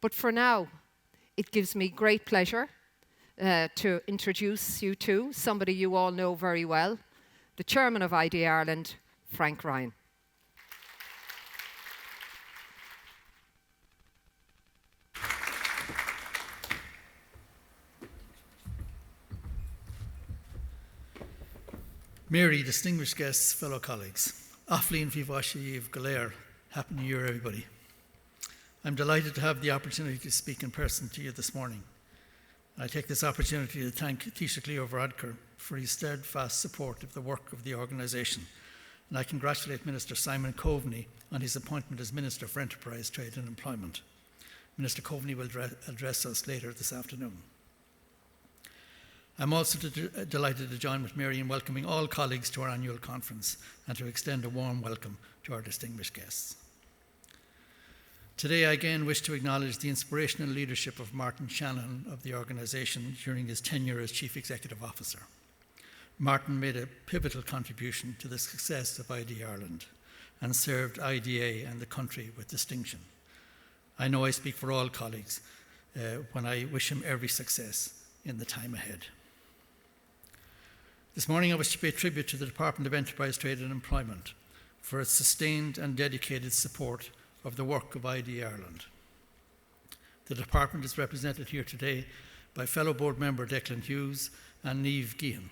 But for now, it gives me great pleasure to introduce you to somebody you all know very well, the Chairman of ID Ireland, Frank Ryan. Mary, distinguished guests, fellow colleagues, Athleen Fivashi Galer, Happy New Year, everybody. I'm delighted to have the opportunity to speak in person to you this morning. I take this opportunity to thank Taoiseach Leo Varadkar for his steadfast support of the work of the organisation, and I congratulate Minister Simon Conveney on his appointment as Minister for Enterprise, Trade and Employment. Minister Conveney will address us later this afternoon. I'm also delighted to join with Mary in welcoming all colleagues to our annual conference and to extend a warm welcome to our distinguished guests. Today, I again wish to acknowledge the inspirational leadership of Martin Shannon of the organisation during his tenure as Chief Executive Officer. Martin made a pivotal contribution to the success of ID Ireland and served IDA and the country with distinction. I know I speak for all colleagues when I wish him every success in the time ahead. This morning, I wish to pay tribute to the Department of Enterprise, Trade and Employment for its sustained and dedicated support of the work of ID Ireland. The department is represented here today by fellow board member Declan Hughes and Niamh Gehan.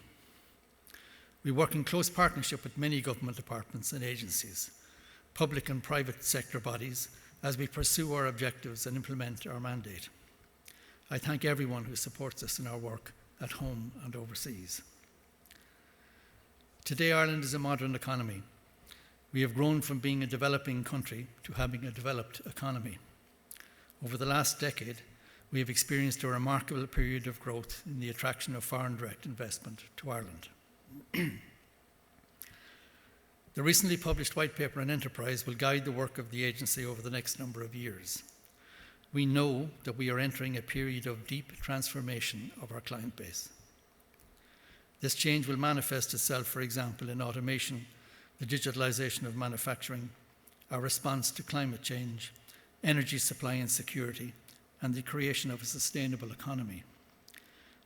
We work in close partnership with many government departments and agencies, public and private sector bodies, as we pursue our objectives and implement our mandate. I thank everyone who supports us in our work at home and overseas. Today, Ireland is a modern economy. We have grown from being a developing country to having a developed economy. Over the last decade, we have experienced a remarkable period of growth in the attraction of foreign direct investment to Ireland. The recently published white paper on enterprise will guide the work of the agency over the next number of years. We know that we are entering a period of deep transformation of our client base. This change will manifest itself, for example, in automation, the digitalisation of manufacturing, our response to climate change, energy supply and security, and the creation of a sustainable economy.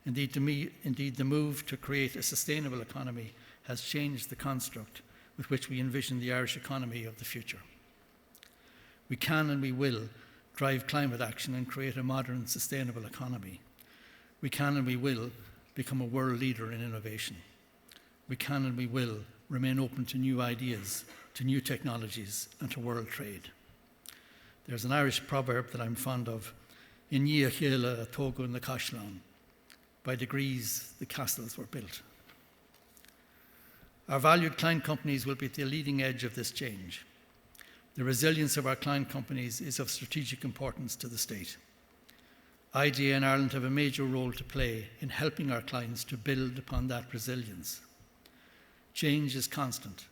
Indeed, the move to create a sustainable economy has changed the construct with which we envision the Irish economy of the future. We can and we will drive climate action and create a modern, sustainable economy. We can and we will become a world leader in innovation. We can and we will remain open to new ideas, to new technologies, and to world trade. There's an Irish proverb that I'm fond of, in Ní Chéile a Tógadh na Caisleán. By degrees, the castles were built. Our valued client companies will be at the leading edge of this change. The resilience of our client companies is of strategic importance to the state. IDA and Ireland have a major role to play in helping our clients to build upon that resilience. Change is constant.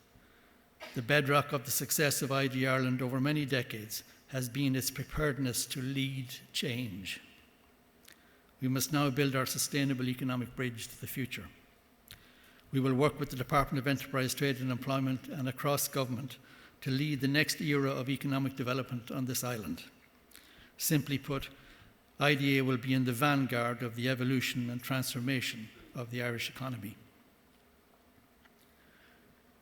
The bedrock of the success of ID Ireland over many decades has been its preparedness to lead change. We must now build our sustainable economic bridge to the future. We will work with the Department of Enterprise, Trade and Employment and across government to lead the next era of economic development on this island. Simply put, IDA will be in the vanguard of the evolution and transformation of the Irish economy.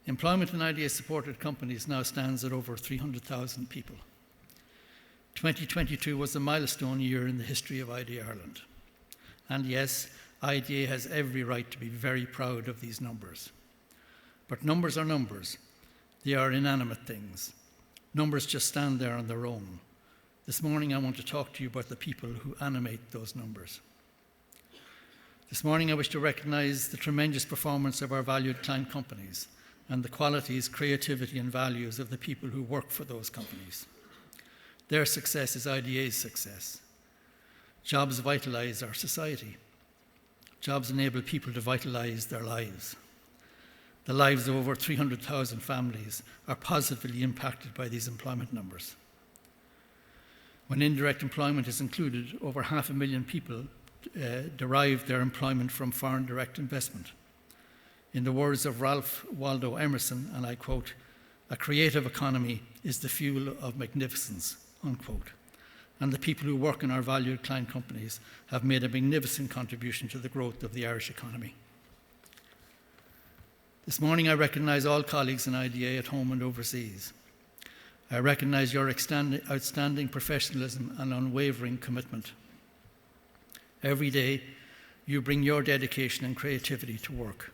Employment in IDA-supported companies now stands at over 300,000 people. 2022 was a milestone year in the history of IDA Ireland. And yes, IDA has every right to be very proud of these numbers. But numbers are numbers. They are inanimate things. Numbers just stand there on their own. This morning I want to talk to you about the people who animate those numbers. This morning I wish to recognise the tremendous performance of our valued client companies and the qualities, creativity and values of the people who work for those companies. Their success is IDA's success. Jobs vitalise our society. Jobs enable people to vitalise their lives. The lives of over 300,000 families are positively impacted by these employment numbers. When indirect employment is included, over 500,000 people derive their employment from foreign direct investment. In the words of Ralph Waldo Emerson, and I quote, "A creative economy is the fuel of magnificence," unquote. and the people who work in our valued client companies have made a magnificent contribution to the growth of the Irish economy. This morning I recognise all colleagues in IDA at home and overseas. I recognise your outstanding professionalism and unwavering commitment. Every day you bring your dedication and creativity to work.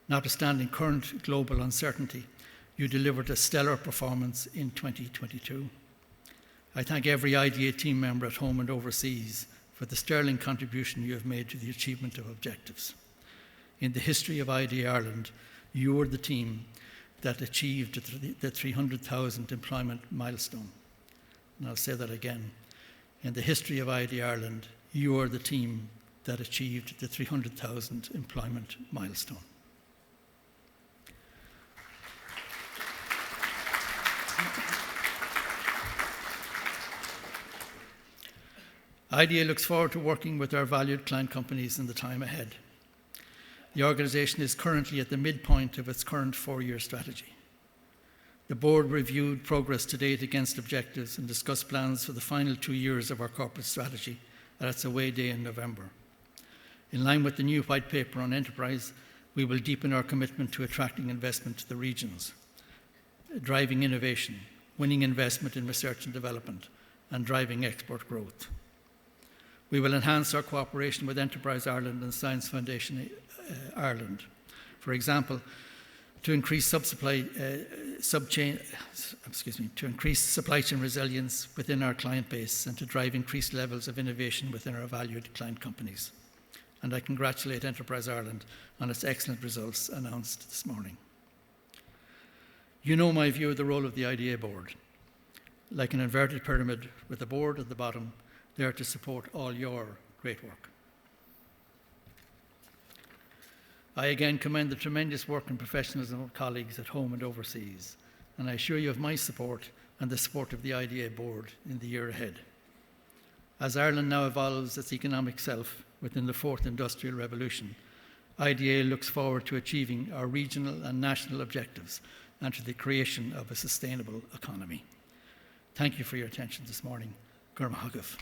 Notwithstanding current global uncertainty, you delivered a stellar performance in 2022. I thank every IDA team member at home and overseas for the sterling contribution you have made to the achievement of objectives. In the history of IDA Ireland, you were the team that achieved the 300,000 employment milestone. And I'll say that again. In the history of IDA Ireland, you are the team that achieved the 300,000 employment milestone. IDA looks forward to working with our valued client companies in the time ahead. The organisation is currently at the midpoint of its current 4-year strategy. The board reviewed progress to date against objectives and discussed plans for the final 2 years of our corporate strategy at its away day in November. In line with the new white paper on enterprise, we will deepen our commitment to attracting investment to the regions, driving innovation, winning investment in research and development, and driving export growth. We will enhance our cooperation with Enterprise Ireland and Science Foundation Ireland, for example, to increase supply chain resilience within our client base and to drive increased levels of innovation within our valued client companies. And I congratulate Enterprise Ireland on its excellent results announced this morning. You know my view of the role of the IDA board. Like an inverted pyramid with a board at the bottom, there to support all your great work. I again commend the tremendous work and professionalism of colleagues at home and overseas, and I assure you of my support and the support of the IDA board in the year ahead. As Ireland now evolves its economic self within the fourth industrial revolution, IDA looks forward to achieving our regional and national objectives and to the creation of a sustainable economy. Thank you for your attention this morning. Gurmahagaf.